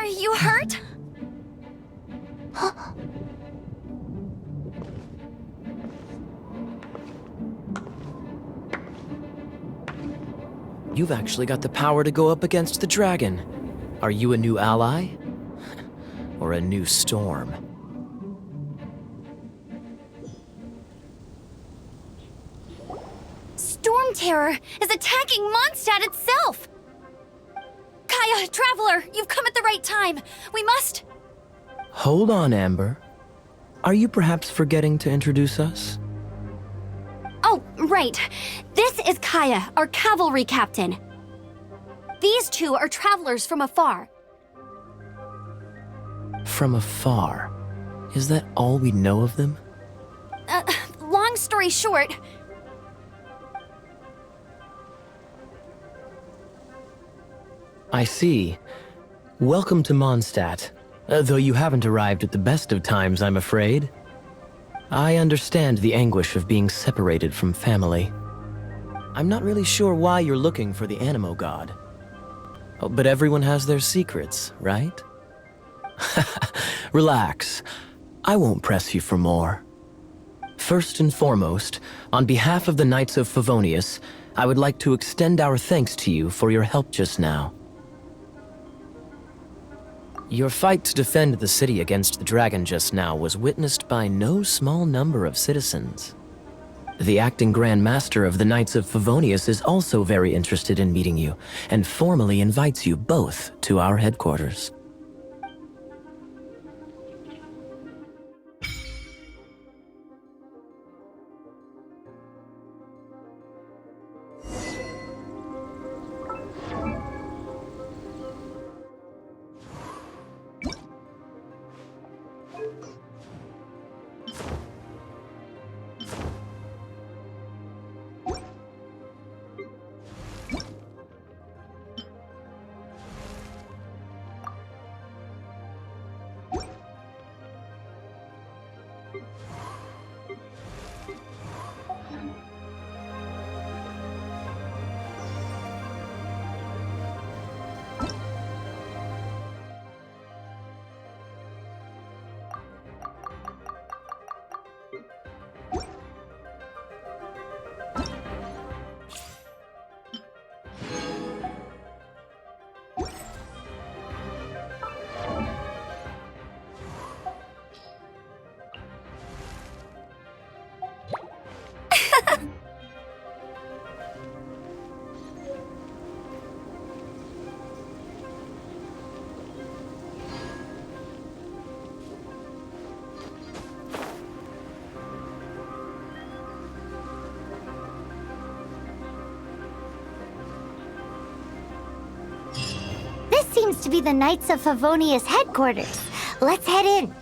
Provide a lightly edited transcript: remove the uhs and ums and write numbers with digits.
Are you hurt? You've actually got the power to go up against the dragon. Are you a new ally? Or a new storm? Storm Terror is attacking Moндштадт itself! Kaya, Traveler, you've come at the right time. We must... Hold on, Amber. Are you perhaps forgetting to introduce us? Oh, right. This is Kaya, our cavalry captain. These two are travelers from afar. From afar? Is that all we know of them? Long story short... I see. Welcome to Moндштадт, though you haven't arrived at the best of times, I'm afraid. I understand the anguish of being separated from family. I'm not really sure why you're looking for the Animo God. Oh, but everyone has their secrets, right? Relax. I won't press you for more. First and foremost, on behalf of the Knights of Favonius, I would like to extend our thanks to you for your help just now. Your fight to defend the city against the dragon just now was witnessed by no small number of citizens. The acting Grand Master of the Knights of Favonius is also very interested in meeting you, and formally invites you both to our headquarters. This seems to be the Knights of Favonius headquarters. Let's head in.